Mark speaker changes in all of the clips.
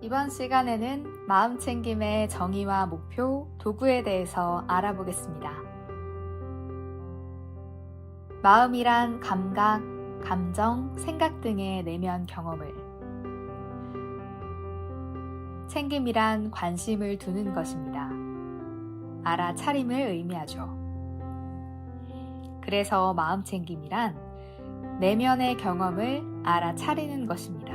Speaker 1: 이번 시간에는 마음챙김의 정의와 목표, 도구에 대해서 알아보겠습니다. 마음이란 감각, 감정, 생각 등의 내면 경험을, 챙김이란 관심을 두는 것입니다. 알아차림을 의미하죠. 그래서 마음챙김이란 내면의 경험을 알아차리는 것입니다.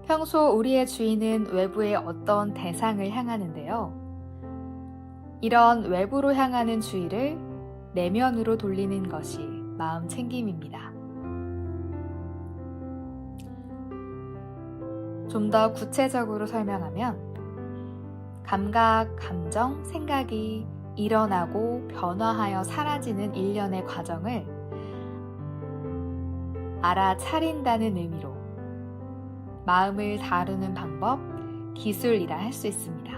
Speaker 1: 평소 우리의 주의는 외부의 어떤 대상을 향하는데요. 이런 외부로 향하는 주의를 내면으로 돌리는 것이 마음챙김입니다. 좀 더 구체적으로 설명하면 감각, 감정, 생각이 일어나고 변화하여 사라지는 일련의 과정을 알아차린다는 의미로 마음을 다루는 방법, 기술이라 할 수 있습니다.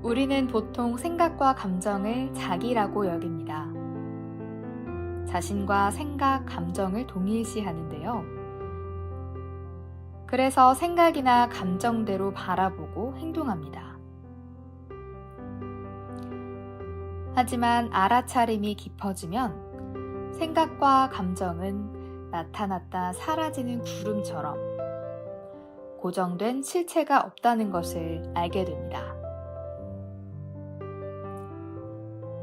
Speaker 1: 우리는 보통 생각과 감정을 자기라고 여깁니다. 자신과 생각, 감정을 동일시하는데요. 그래서 생각이나 감정대로 바라보고 행동합니다. 하지만 알아차림이 깊어지면 생각과 감정은 나타났다 사라지는 구름처럼 고정된 실체가 없다는 것을 알게 됩니다.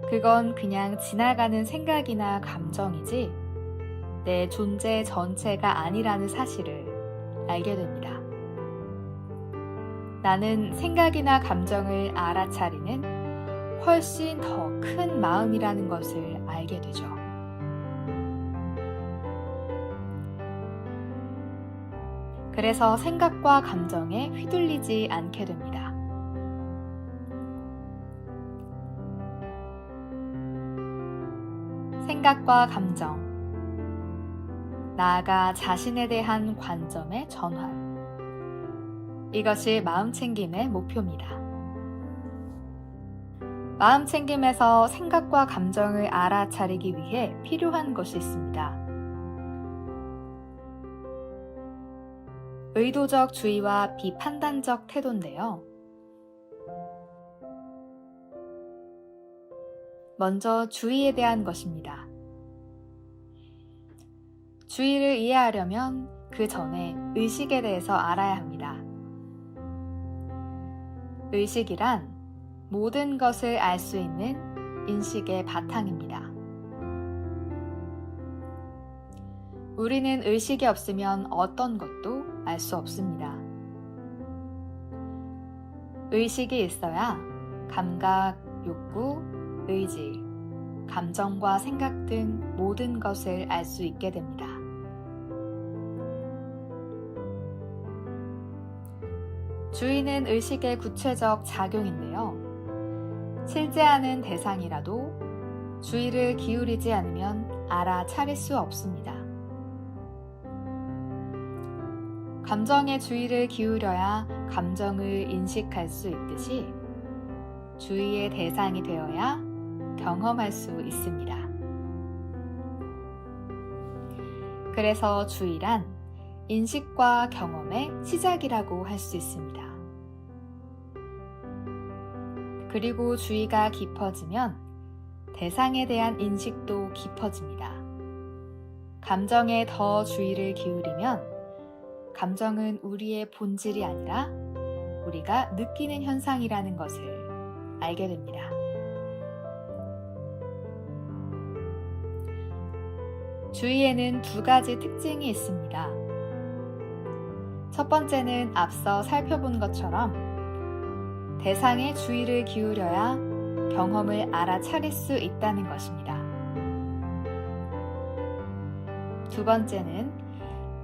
Speaker 1: 그건 그냥 지나가는 생각이나 감정이지 내 존재 전체가 아니라는 사실을 알게 됩니다. 나는 생각이나 감정을 알아차리는 훨씬 더 큰 마음이라는 것을 알게 되죠. 그래서 생각과 감정에 휘둘리지 않게 됩니다. 생각과 감정, 나아가 자신에 대한 관점의 전환. 이것이 마음챙김의 목표입니다. 마음챙김에서 생각과 감정을 알아차리기 위해 필요한 것이 있습니다. 의도적 주의와 비판단적 태도인데요. 먼저 주의에 대한 것입니다. 주의를 이해하려면 그 전에 의식에 대해서 알아야 합니다. 의식이란 모든 것을 알 수 있는 인식의 바탕입니다. 우리는 의식이 없으면 어떤 것도 알 수 없습니다. 의식이 있어야 감각, 욕구, 의지, 감정과 생각 등 모든 것을 알 수 있게 됩니다. 주의는 의식의 구체적 작용인데요. 실제하는 대상이라도 주의를 기울이지 않으면 알아차릴 수 없습니다. 감정에 주의를 기울여야 감정을 인식할 수 있듯이 주의의 대상이 되어야 경험할 수 있습니다. 그래서 주의란 인식과 경험의 시작이라고 할 수 있습니다. 그리고 주의가 깊어지면 대상에 대한 인식도 깊어집니다. 감정에 더 주의를 기울이면 감정은 우리의 본질이 아니라 우리가 느끼는 현상이라는 것을 알게 됩니다. 주의에는 두 가지 특징이 있습니다. 첫 번째는 앞서 살펴본 것처럼 대상에 주의를 기울여야 경험을 알아차릴 수 있다는 것입니다. 두 번째는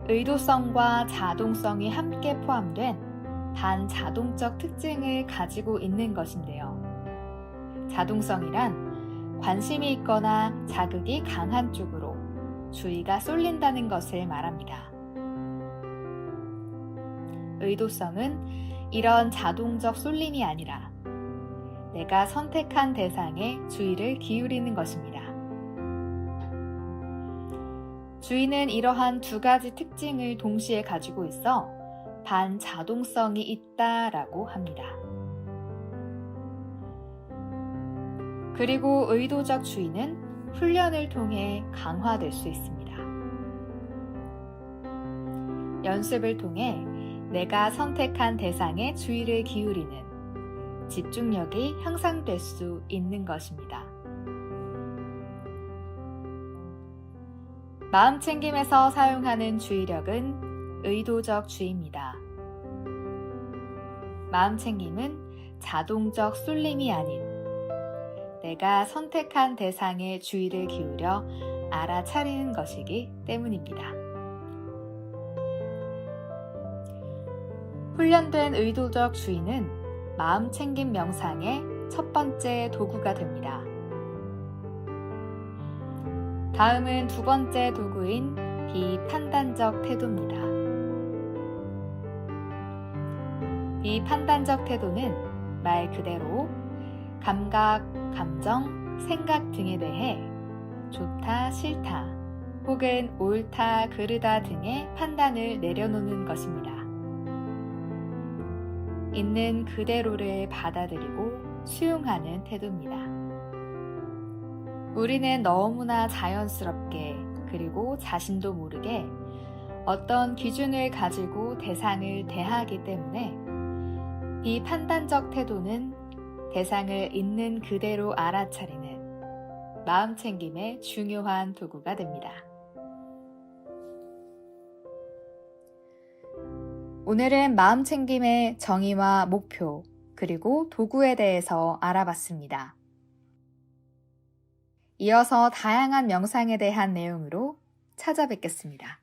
Speaker 1: 의도성과 자동성이 함께 포함된 반자동적 특징을 가지고 있는 것인데요. 자동성이란 관심이 있거나 자극이 강한 쪽으로 주의가 쏠린다는 것을 말합니다. 의도성은 이런 자동적 쏠림이 아니라 내가 선택한 대상에 주의를 기울이는 것입니다. 주의는 이러한 두 가지 특징을 동시에 가지고 있어 반자동성이 있다라고 합니다. 그리고 의도적 주의는 훈련을 통해 강화될 수 있습니다. 연습을 통해 내가 선택한 대상에 주의를 기울이는 집중력이 향상될 수 있는 것입니다. 마음챙김에서 사용하는 주의력은 의도적 주의입니다. 마음챙김은 자동적 쏠림이 아닌 내가 선택한 대상에 주의를 기울여 알아차리는 것이기 때문입니다. 훈련된 의도적 주의는 마음챙김 명상의 첫 번째 도구가 됩니다. 다음은 두 번째 도구인 비판단적 태도입니다. 비판단적 태도는 말 그대로 감각, 감정, 생각 등에 대해 좋다, 싫다, 혹은 옳다, 그르다 등의 판단을 내려놓는 것입니다. 있는 그대로를 받아들이고 수용하는 태도입니다. 우리는 너무나 자연스럽게 그리고 자신도 모르게 어떤 기준을 가지고 대상을 대하기 때문에 비판단적 태도는 대상을 있는 그대로 알아차리는 마음챙김의 중요한 도구가 됩니다. 오늘은 마음챙김의 정의와 목표, 그리고 도구에 대해서 알아봤습니다. 이어서 다양한 명상에 대한 내용으로 찾아뵙겠습니다.